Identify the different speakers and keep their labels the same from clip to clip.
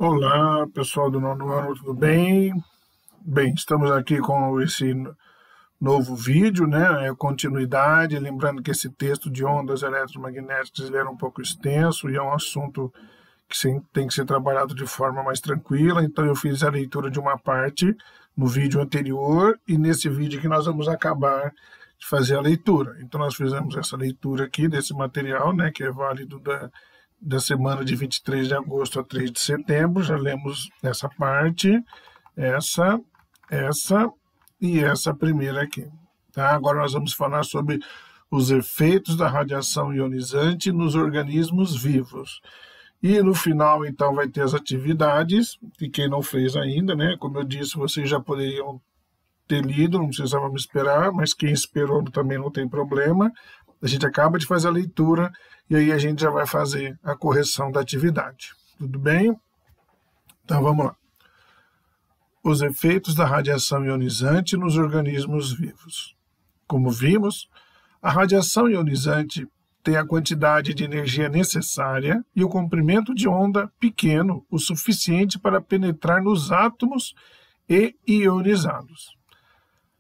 Speaker 1: Olá, pessoal do nono ano, tudo bem? Bem, estamos aqui com esse novo vídeo, né? É continuidade, lembrando que esse texto de ondas eletromagnéticas ele era um pouco extenso e é um assunto que tem que ser trabalhado de forma mais tranquila, então eu fiz a leitura de uma parte no vídeo anterior e nesse vídeo que nós vamos acabar de fazer a leitura. Então nós fizemos essa leitura aqui desse material, né, que é válido da semana de 23 de agosto a 3 de setembro, já lemos essa parte, essa e essa primeira aqui. Tá? Agora nós vamos falar sobre os efeitos da radiação ionizante nos organismos vivos. E no final, então, vai ter as atividades, e quem não fez ainda, né? Como eu disse, vocês já poderiam ter lido, não precisavam esperar, mas quem esperou também não tem problema. A gente acaba de fazer a leitura e aí a gente já vai fazer a correção da atividade. Tudo bem? Então vamos lá. Os efeitos da radiação ionizante nos organismos vivos. Como vimos, a radiação ionizante tem a quantidade de energia necessária e o comprimento de onda pequeno o suficiente para penetrar nos átomos e ionizá-los.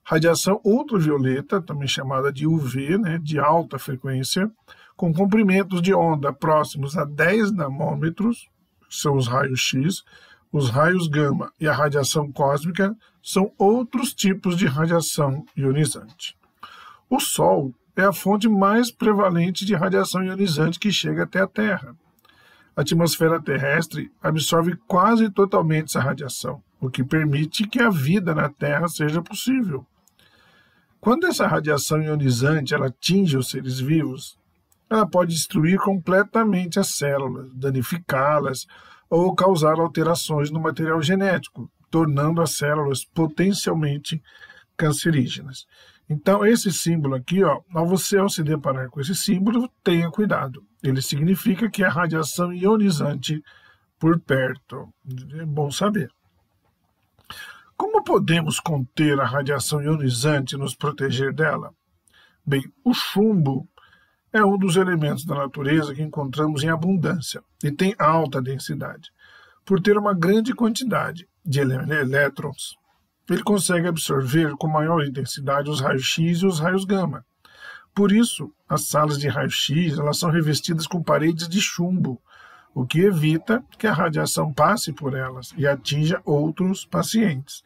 Speaker 1: Radiação ultravioleta, também chamada de UV, né, de alta frequência, com comprimentos de onda próximos a 10 nanômetros, são os raios X, os raios gama e a radiação cósmica são outros tipos de radiação ionizante. O Sol é a fonte mais prevalente de radiação ionizante que chega até a Terra. A atmosfera terrestre absorve quase totalmente essa radiação, o que permite que a vida na Terra seja possível. Quando essa radiação ionizante ela atinge os seres vivos, ela pode destruir completamente as células, danificá-las ou causar alterações no material genético, tornando as células potencialmente cancerígenas. Então, esse símbolo aqui, ó, ao se deparar com esse símbolo, tenha cuidado. Ele significa que é radiação ionizante por perto. É bom saber. Como podemos conter a radiação ionizante e nos proteger dela? Bem, o chumbo é um dos elementos da natureza que encontramos em abundância e tem alta densidade. Por ter uma grande quantidade de elétrons, ele consegue absorver com maior intensidade os raios X e os raios gama. Por isso, as salas de raio-x elas são revestidas com paredes de chumbo, o que evita que a radiação passe por elas e atinja outros pacientes.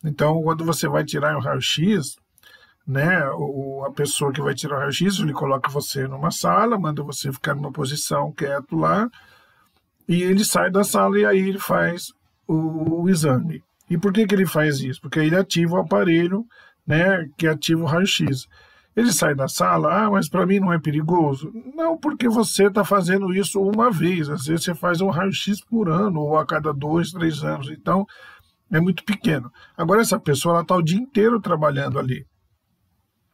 Speaker 1: Então, quando você vai tirar o raio-x, né, a pessoa que vai tirar o raio-x, ele coloca você numa sala, manda você ficar numa posição quieto lá, e ele sai da sala e aí ele faz o exame. E por que ele faz isso? Porque ele ativa o aparelho, né, que ativa o raio-x. Ele sai da sala, mas para mim não é perigoso? Não, porque você está fazendo isso uma vez. Às vezes você faz um raio-x por ano, ou a cada 2, 3 anos. Então, é muito pequeno. Agora, essa pessoa está o dia inteiro trabalhando ali.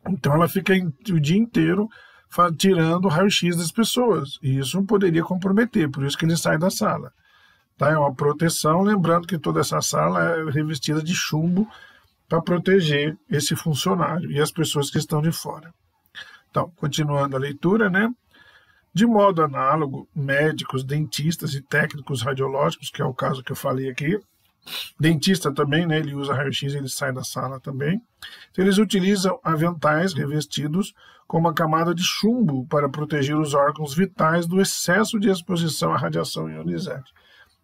Speaker 1: Então, ela fica o dia inteiro tirando o raio-x das pessoas. E isso poderia comprometer, por isso que ele sai da sala. Tá? É uma proteção, lembrando que toda essa sala é revestida de chumbo para proteger esse funcionário e as pessoas que estão de fora. Então, continuando a leitura, né? De modo análogo, médicos, dentistas e técnicos radiológicos, que é o caso que eu falei aqui, dentista também, né? Ele usa raio-x e ele sai da sala também. Então, eles utilizam aventais revestidos com uma camada de chumbo para proteger os órgãos vitais do excesso de exposição à radiação ionizante.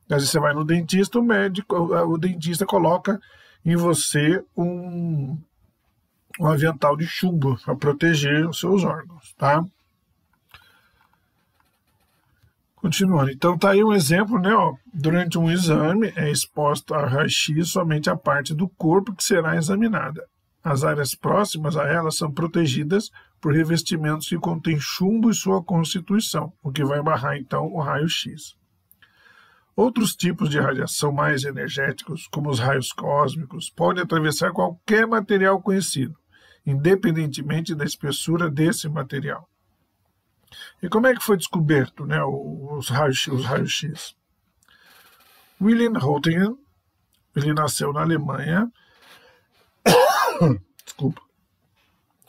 Speaker 1: Às vezes você vai no dentista, o dentista coloca em você um avental de chumbo para proteger os seus órgãos, tá? Continuando, então tá aí um exemplo, né? Ó, durante um exame é exposto a raio-x somente a parte do corpo que será examinada. As áreas próximas a ela são protegidas por revestimentos que contêm chumbo e sua constituição, o que vai barrar então o raio-x. Outros tipos de radiação mais energéticos, como os raios cósmicos, podem atravessar qualquer material conhecido, independentemente da espessura desse material. E como é que foi descoberto, né, os raios-x? Wilhelm Röntgen, ele nasceu na Alemanha, desculpa,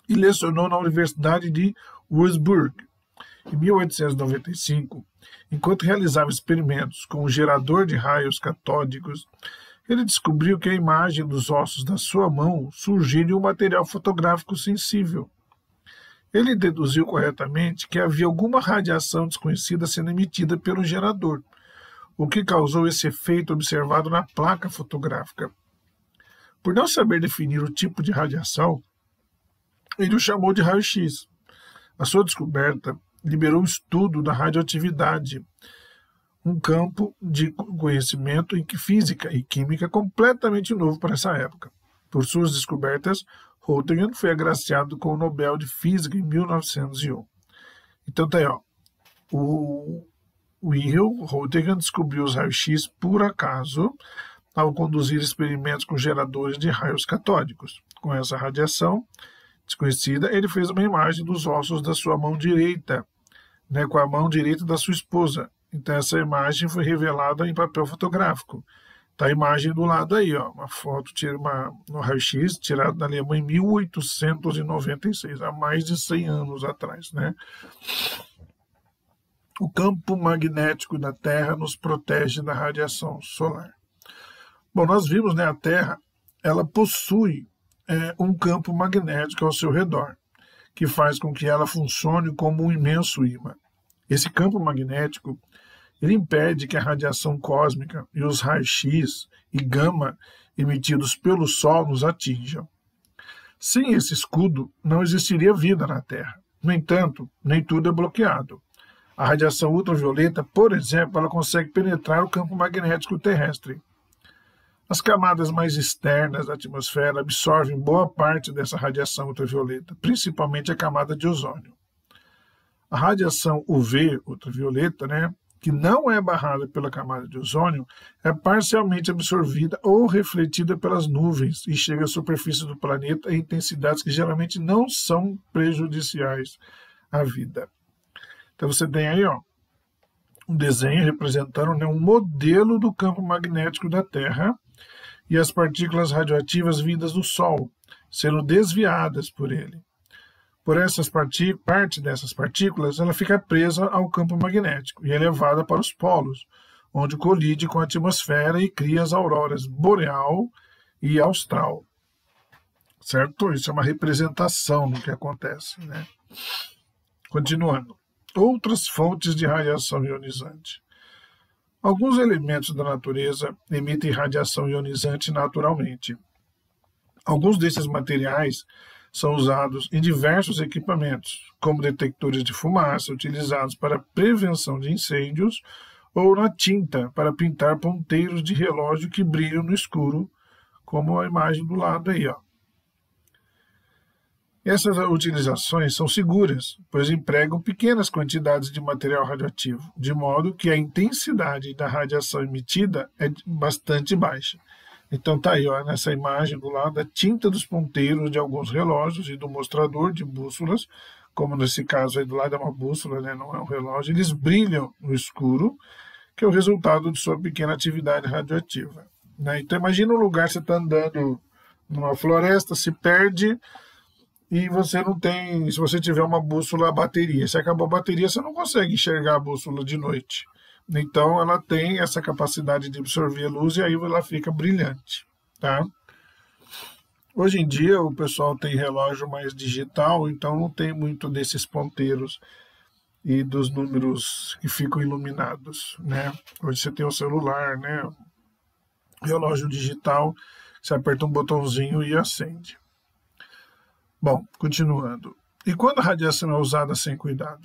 Speaker 1: e lecionou na Universidade de Würzburg. Em 1895, enquanto realizava experimentos com um gerador de raios catódicos, ele descobriu que a imagem dos ossos da sua mão surgia de um material fotográfico sensível. Ele deduziu corretamente que havia alguma radiação desconhecida sendo emitida pelo gerador, o que causou esse efeito observado na placa fotográfica. Por não saber definir o tipo de radiação, ele o chamou de raio-x. A sua descoberta liberou o estudo da radioatividade, um campo de conhecimento em física e química completamente novo para essa época. Por suas descobertas, Röntgen foi agraciado com o Nobel de Física em 1901. Então tá aí, ó. O Wilhelm Röntgen descobriu os raios-x por acaso ao conduzir experimentos com geradores de raios catódicos. Com essa radiação desconhecida, ele fez uma imagem dos ossos da sua mão direita, né, com a mão direita da sua esposa. Então essa imagem foi revelada em papel fotográfico. Tá a imagem do lado aí, ó, uma foto no raio-x tirada na Alemanha em 1896, há mais de 100 anos atrás, né? O campo magnético da Terra nos protege da radiação solar. Bom, nós vimos, né, a Terra, ela possui um campo magnético ao seu redor, que faz com que ela funcione como um imenso ímã. Esse campo magnético ele impede que a radiação cósmica e os raios-x e gama emitidos pelo Sol nos atinjam. Sem esse escudo, não existiria vida na Terra. No entanto, nem tudo é bloqueado. A radiação ultravioleta, por exemplo, ela consegue penetrar o campo magnético terrestre. As camadas mais externas da atmosfera absorvem boa parte dessa radiação ultravioleta, principalmente a camada de ozônio. A radiação UV, ultravioleta, né, que não é barrada pela camada de ozônio, é parcialmente absorvida ou refletida pelas nuvens e chega à superfície do planeta em intensidades que geralmente não são prejudiciais à vida. Então você tem aí, ó, um desenho representando, né, um modelo do campo magnético da Terra e as partículas radioativas vindas do Sol, sendo desviadas por ele. Por parte dessas partículas, ela fica presa ao campo magnético e é levada para os polos, onde colide com a atmosfera e cria as auroras boreal e austral. Certo? Isso é uma representação do que acontece, né? Continuando. Outras fontes de radiação ionizante. Alguns elementos da natureza emitem radiação ionizante naturalmente. Alguns desses materiais são usados em diversos equipamentos, como detectores de fumaça utilizados para prevenção de incêndios ou na tinta para pintar ponteiros de relógio que brilham no escuro, como a imagem do lado aí, ó. Essas utilizações são seguras, pois empregam pequenas quantidades de material radioativo, de modo que a intensidade da radiação emitida é bastante baixa. Então tá aí, ó, nessa imagem do lado, a tinta dos ponteiros de alguns relógios e do mostrador de bússolas, como nesse caso aí do lado é uma bússola, né, não é um relógio, eles brilham no escuro, que é o resultado de sua pequena atividade radioativa, né? Então imagina um lugar, você está andando numa floresta, se perde e você não tem, se você tiver uma bússola a bateria, se acabou a bateria, você não consegue enxergar a bússola de noite. Então, ela tem essa capacidade de absorver a luz e aí ela fica brilhante, tá? Hoje em dia, o pessoal tem relógio mais digital, então não tem muito desses ponteiros e dos números que ficam iluminados, né? Hoje você tem o celular, né? Relógio digital, você aperta um botãozinho e acende. Bom, continuando. E quando a radiação é usada sem cuidado?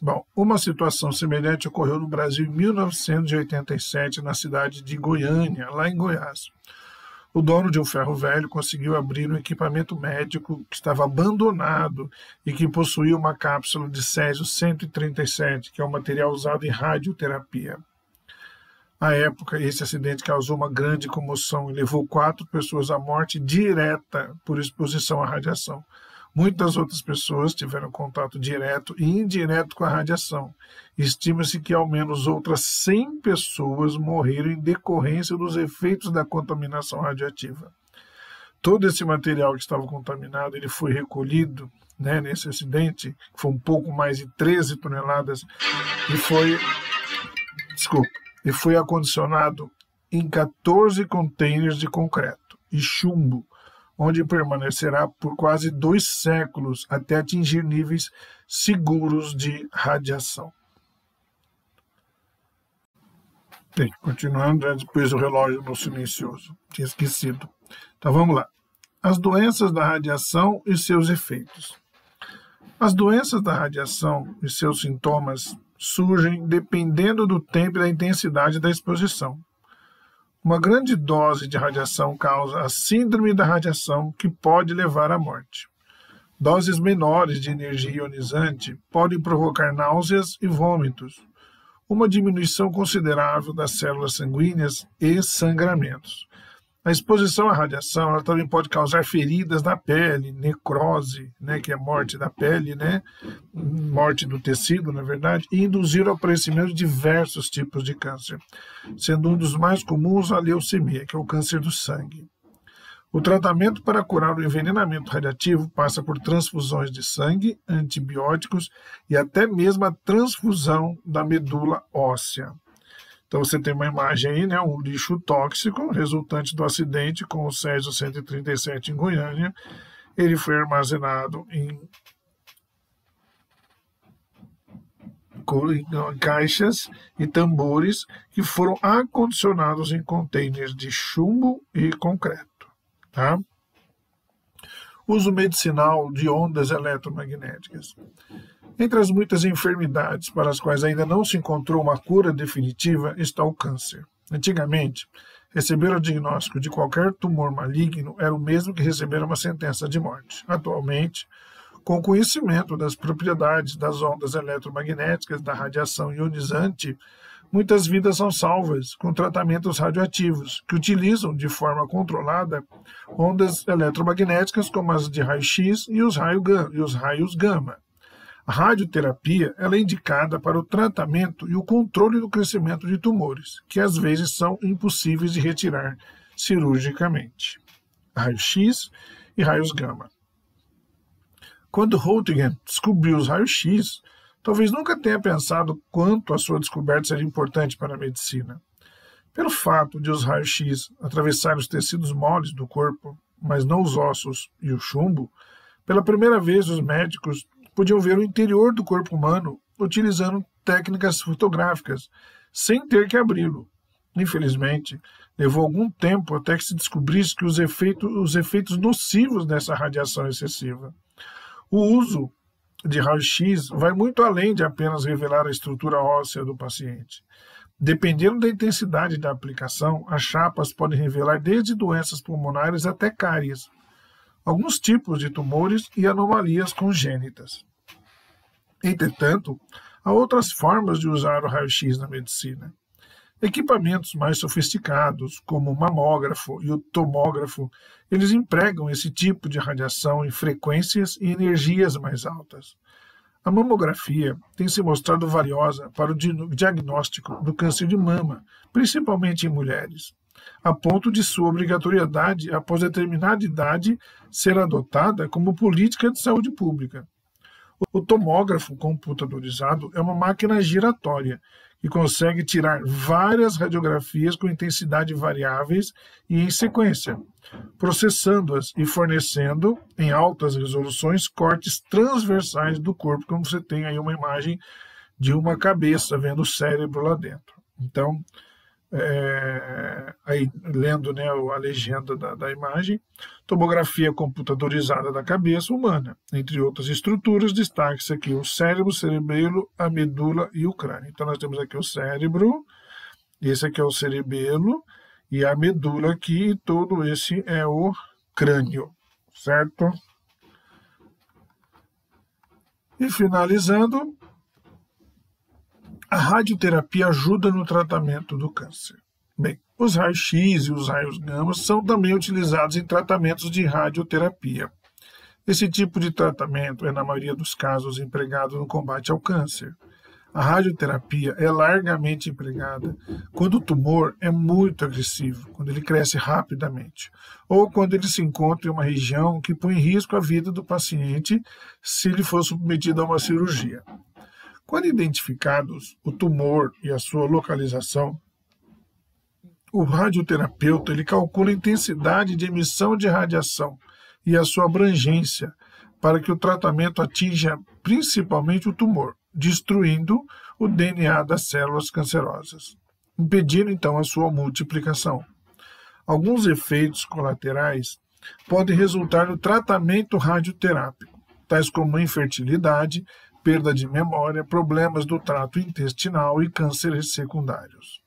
Speaker 1: Bom, uma situação semelhante ocorreu no Brasil em 1987, na cidade de Goiânia, lá em Goiás. O dono de um ferro velho conseguiu abrir um equipamento médico que estava abandonado e que possuía uma cápsula de césio-137, que é um material usado em radioterapia. À época, esse acidente causou uma grande comoção e levou 4 pessoas à morte direta por exposição à radiação. Muitas outras pessoas tiveram contato direto e indireto com a radiação. Estima-se que ao menos outras 100 pessoas morreram em decorrência dos efeitos da contaminação radioativa. Todo esse material que estava contaminado, ele foi recolhido, né, nesse acidente, que foi um pouco mais de 13 toneladas, e foi desculpa, e foi acondicionado em 14 containers de concreto e chumbo, onde permanecerá por quase 2 séculos até atingir níveis seguros de radiação. Bem, continuando, depois o relógio no silencioso, tinha esquecido. Então vamos lá. As doenças da radiação e seus efeitos. As doenças da radiação e seus sintomas surgem dependendo do tempo e da intensidade da exposição. Uma grande dose de radiação causa a síndrome da radiação, que pode levar à morte. Doses menores de energia ionizante podem provocar náuseas e vômitos, uma diminuição considerável das células sanguíneas e sangramentos. A exposição à radiação ela também pode causar feridas na pele, necrose, que é morte da pele, morte do tecido, na verdade, e induzir o aparecimento de diversos tipos de câncer, sendo um dos mais comuns a leucemia, que é o câncer do sangue. O tratamento para curar o envenenamento radiativo passa por transfusões de sangue, antibióticos e até mesmo a transfusão da medula óssea. Então você tem uma imagem aí, um lixo tóxico resultante do acidente com o Césio 137 em Goiânia. Ele foi armazenado em caixas e tambores que foram acondicionados em contêineres de chumbo e concreto. Tá? Uso medicinal de ondas eletromagnéticas. Entre as muitas enfermidades para as quais ainda não se encontrou uma cura definitiva está o câncer. Antigamente, receber o diagnóstico de qualquer tumor maligno era o mesmo que receber uma sentença de morte. Atualmente, com o conhecimento das propriedades das ondas eletromagnéticas, da radiação ionizante, muitas vidas são salvas com tratamentos radioativos, que utilizam de forma controlada ondas eletromagnéticas como as de raio-x e os raios gama. A radioterapia ela é indicada para o tratamento e o controle do crescimento de tumores, que às vezes são impossíveis de retirar cirurgicamente. Raio-x e raios gama. Quando Röntgen descobriu os raios-x, talvez nunca tenha pensado quanto a sua descoberta seria importante para a medicina. Pelo fato de os raios-x atravessarem os tecidos moles do corpo, mas não os ossos e o chumbo, pela primeira vez os médicos podiam ver o interior do corpo humano utilizando técnicas fotográficas, sem ter que abri-lo. Infelizmente, levou algum tempo até que se descobrisse que os efeitos nocivos dessa radiação excessiva. O uso de raio-x vai muito além de apenas revelar a estrutura óssea do paciente. Dependendo da intensidade da aplicação, as chapas podem revelar desde doenças pulmonares até cáries, alguns tipos de tumores e anomalias congênitas. Entretanto, há outras formas de usar o raio-x na medicina. Equipamentos mais sofisticados, como o mamógrafo e o tomógrafo, eles empregam esse tipo de radiação em frequências e energias mais altas. A mamografia tem se mostrado valiosa para o diagnóstico do câncer de mama, principalmente em mulheres, a ponto de sua obrigatoriedade após determinada idade ser adotada como política de saúde pública. O tomógrafo computadorizado é uma máquina giratória que consegue tirar várias radiografias com intensidade variáveis e em sequência, processando-as e fornecendo em altas resoluções cortes transversais do corpo, como você tem aí uma imagem de uma cabeça vendo o cérebro lá dentro. Então, aí lendo a legenda da imagem, tomografia computadorizada da cabeça humana, entre outras estruturas, destaca-se aqui o cérebro, o cerebelo, a medula e o crânio. Então nós temos aqui o cérebro, esse aqui é o cerebelo, e a medula aqui, e todo esse é o crânio, certo? E finalizando, a radioterapia ajuda no tratamento do câncer. Bem, os raios-x e os raios gama são também utilizados em tratamentos de radioterapia. Esse tipo de tratamento é, na maioria dos casos, empregado no combate ao câncer. A radioterapia é largamente empregada quando o tumor é muito agressivo, quando ele cresce rapidamente, ou quando ele se encontra em uma região que põe em risco a vida do paciente se ele for submetido a uma cirurgia. Quando identificados o tumor e a sua localização, o radioterapeuta ele calcula a intensidade de emissão de radiação e a sua abrangência para que o tratamento atinja principalmente o tumor, destruindo o DNA das células cancerosas, impedindo então a sua multiplicação. Alguns efeitos colaterais podem resultar no tratamento radioterápico, tais como infertilidade, perda de memória, problemas do trato intestinal e cânceres secundários.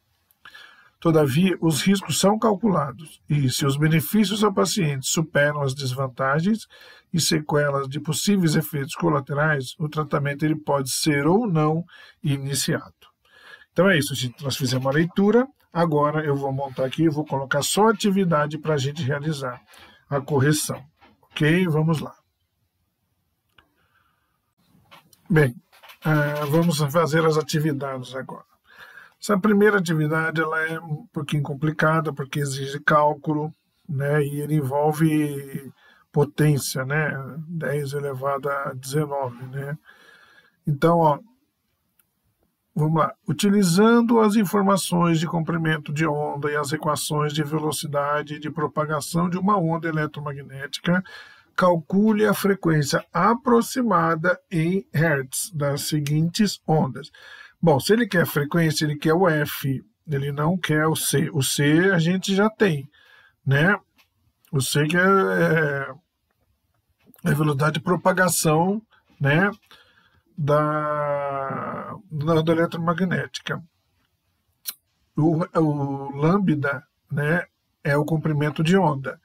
Speaker 1: Todavia, os riscos são calculados e, se os benefícios ao paciente superam as desvantagens e sequelas de possíveis efeitos colaterais, o tratamento ele pode ser ou não iniciado. Então é isso, gente. Nós fizemos a leitura, agora eu vou montar aqui, vou colocar só atividade para a gente realizar a correção. Ok? Vamos lá. Bem, vamos fazer as atividades agora. Essa primeira atividade ela é um pouquinho complicada, porque exige cálculo, né, e ele envolve potência, né, 10 elevado a 19, né. Então, ó, vamos lá. Utilizando as informações de comprimento de onda e as equações de velocidade de propagação de uma onda eletromagnética, calcule a frequência aproximada em Hertz das seguintes ondas. Bom, se ele quer frequência, ele quer o F, ele não quer o C. O C a gente já tem, né? O C que é a velocidade de propagação, né, da onda eletromagnética. O lambda, né, é o comprimento de onda.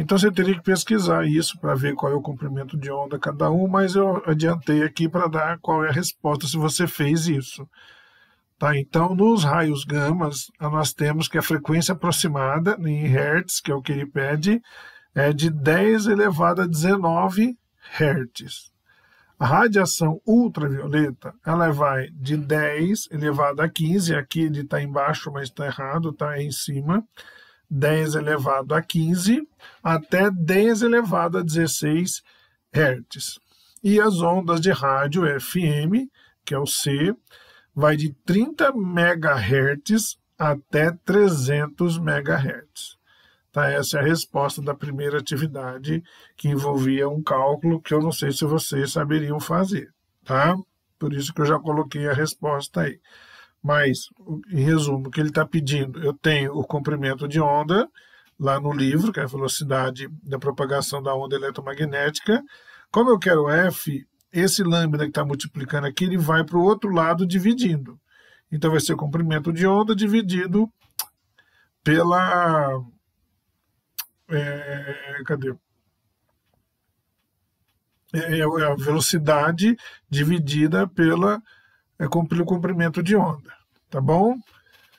Speaker 1: Então você teria que pesquisar isso para ver qual é o comprimento de onda cada um, mas eu adiantei aqui para dar qual é a resposta se você fez isso. Tá? Então, nos raios gamas, nós temos que a frequência aproximada em Hertz, que é o que ele pede, é de 10 elevado a 19 Hertz. A radiação ultravioleta, ela vai de 10 elevado a 15, aqui ele está embaixo, mas está errado, está em cima, 10 elevado a 15 até 10 elevado a 16 Hz. E as ondas de rádio FM, que é o C, vai de 30 MHz até 300 MHz. Tá, essa é a resposta da primeira atividade, que envolvia um cálculo que eu não sei se vocês saberiam fazer. Tá? Por isso que eu já coloquei a resposta aí. Mas, em resumo, o que ele está pedindo, eu tenho o comprimento de onda, lá no livro, que é a velocidade da propagação da onda eletromagnética. Como eu quero F, esse lambda que está multiplicando aqui, ele vai para o outro lado dividindo. Então, vai ser o comprimento de onda dividido pela... cadê? É a velocidade dividida pelo comprimento de onda, tá bom?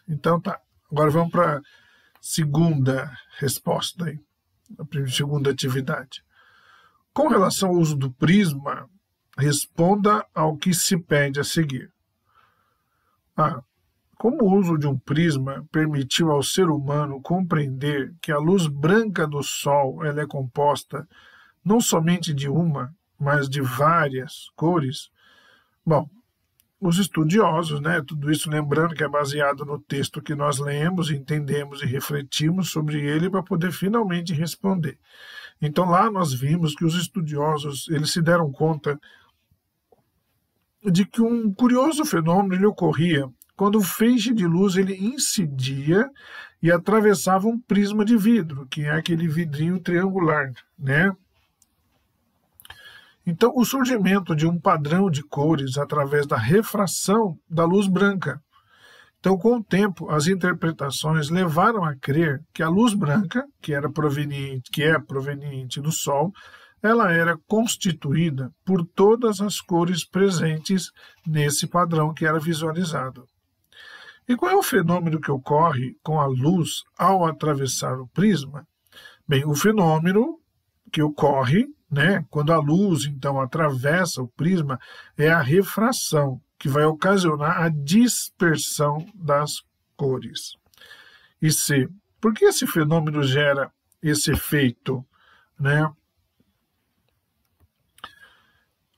Speaker 1: Então tá. Agora vamos para a segunda resposta aí, a segunda atividade. Com relação ao uso do prisma, responda ao que se pede a seguir. Como o uso de um prisma permitiu ao ser humano compreender que a luz branca do Sol ela é composta não somente de uma, mas de várias cores? Bom, os estudiosos, né, tudo isso lembrando que é baseado no texto que nós lemos, entendemos e refletimos sobre ele para poder finalmente responder. Então lá nós vimos que os estudiosos eles se deram conta de que um curioso fenômeno ele ocorria quando o feixe de luz ele incidia e atravessava um prisma de vidro, que é aquele vidrinho triangular, né? Então, o surgimento de um padrão de cores através da refração da luz branca. Então, com o tempo, as interpretações levaram a crer que a luz branca, que é proveniente do Sol, ela era constituída por todas as cores presentes nesse padrão que era visualizado. E qual é o fenômeno que ocorre com a luz ao atravessar o prisma? Bem, o fenômeno que ocorre, né, quando a luz, então, atravessa o prisma, é a refração, que vai ocasionar a dispersão das cores. E C, por que esse fenômeno gera esse efeito, né?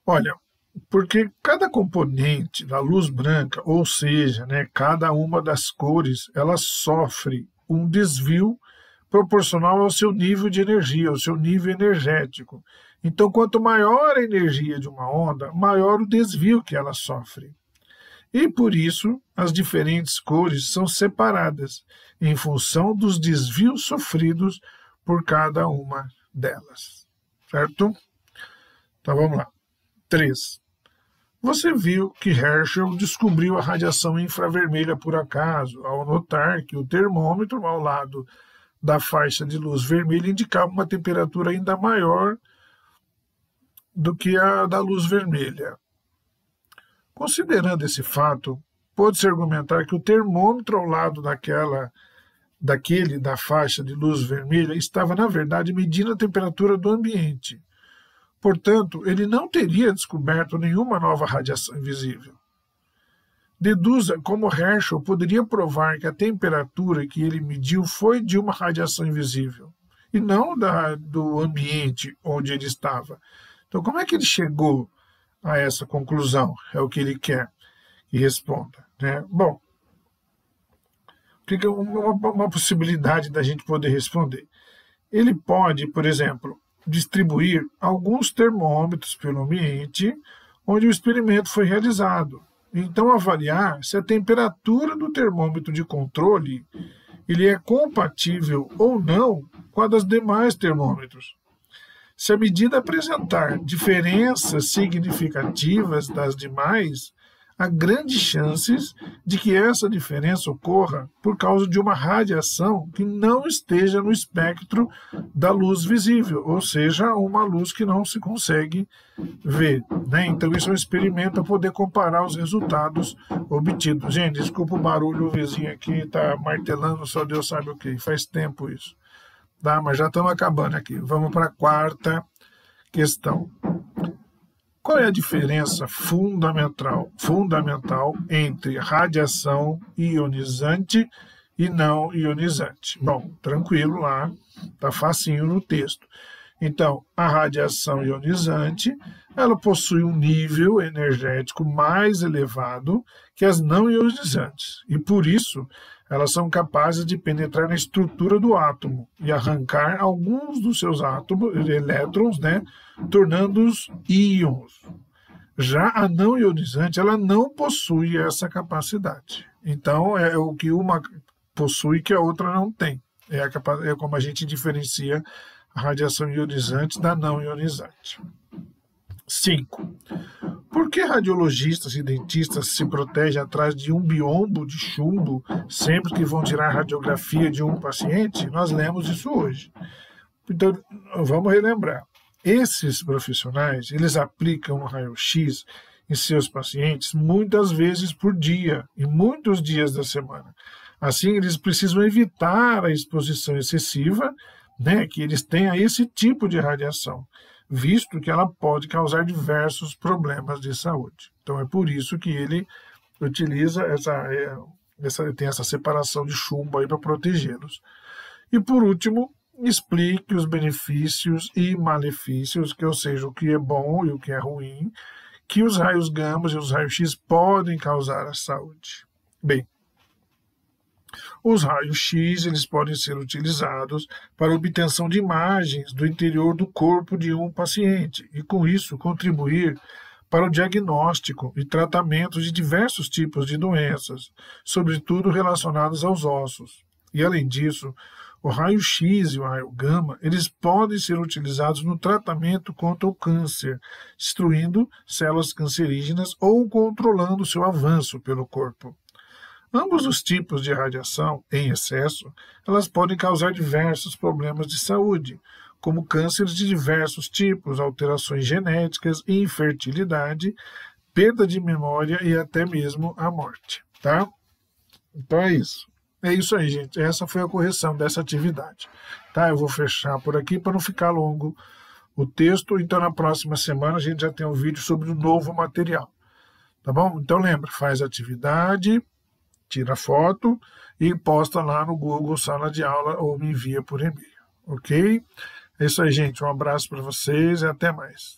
Speaker 1: Olha, Porque cada componente da luz branca, ou seja, né, cada uma das cores, ela sofre um desvio proporcional ao seu nível de energia, ao seu nível energético. Então, quanto maior a energia de uma onda, maior o desvio que ela sofre. E por isso, as diferentes cores são separadas em função dos desvios sofridos por cada uma delas. Certo? Então vamos lá. 3. Você viu que Herschel descobriu a radiação infravermelha por acaso, ao notar que o termômetro ao lado da faixa de luz vermelha indicava uma temperatura ainda maior do que a da luz vermelha. Considerando esse fato, pode-se argumentar que o termômetro ao lado da faixa de luz vermelha estava, na verdade, medindo a temperatura do ambiente. Portanto, ele não teria descoberto nenhuma nova radiação invisível. Deduza como Herschel poderia provar que a temperatura que ele mediu foi de uma radiação invisível, e não do ambiente onde ele estava. Então, como é que ele chegou a essa conclusão? É o que ele quer que responda, né? Bom, fica uma possibilidade da gente poder responder. Ele pode, por exemplo, distribuir alguns termômetros pelo ambiente onde o experimento foi realizado. Então, avaliar se a temperatura do termômetro de controle ele é compatível ou não com a dos demais termômetros. Se a medida apresentar diferenças significativas das demais, há grandes chances de que essa diferença ocorra por causa de uma radiação que não esteja no espectro da luz visível, ou seja, uma luz que não se consegue ver, né? Então, isso é um experimento para poder comparar os resultados obtidos. Gente, desculpa o barulho, o vizinho aqui está martelando, só Deus sabe o que, faz tempo isso. Tá? Mas já estamos acabando aqui. Vamos para a quarta questão. Qual é a diferença fundamental entre radiação ionizante e não ionizante? Bom, tranquilo lá, tá facinho no texto. Então, a radiação ionizante, ela possui um nível energético mais elevado que as não ionizantes, e por isso elas são capazes de penetrar na estrutura do átomo e arrancar alguns dos seus átomos, elétrons, né, tornando-os íons. Já a não ionizante, ela não possui essa capacidade. Então, é o que uma possui que a outra não tem. É como a gente diferencia a radiação ionizante da não ionizante. 5. Por que radiologistas e dentistas se protegem atrás de um biombo de chumbo sempre que vão tirar radiografia de um paciente? Nós lemos isso hoje. Então, vamos relembrar. Esses profissionais, eles aplicam o raio-x em seus pacientes muitas vezes por dia, em muitos dias da semana. Assim, eles precisam evitar a exposição excessiva, né, que eles tenham esse tipo de radiação, visto que ela pode causar diversos problemas de saúde. Então, é por isso que ele utiliza tem essa separação de chumbo aí para protegê-los. E, por último, explique os benefícios e malefícios, ou seja, o que é bom e o que é ruim, que os raios gama e os raios-x podem causar à saúde. Bem, os raios-x eles podem ser utilizados para obtenção de imagens do interior do corpo de um paciente e, com isso, contribuir para o diagnóstico e tratamento de diversos tipos de doenças, sobretudo relacionadas aos ossos. E, além disso, o raio-x e o raio-gama eles podem ser utilizados no tratamento contra o câncer, destruindo células cancerígenas ou controlando seu avanço pelo corpo. Ambos os tipos de radiação, em excesso, elas podem causar diversos problemas de saúde, como cânceres de diversos tipos, alterações genéticas, infertilidade, perda de memória e até mesmo a morte. Tá? Então é isso. É isso aí, gente. Essa foi a correção dessa atividade. Tá? Eu vou fechar por aqui para não ficar longo o texto. Então, na próxima semana, a gente já tem um vídeo sobre o novo material. Tá bom? Então, lembra, faz a atividade, tira foto e posta lá no Google Sala de Aula ou me envia por e-mail. Ok? É isso aí, gente. Um abraço para vocês e até mais.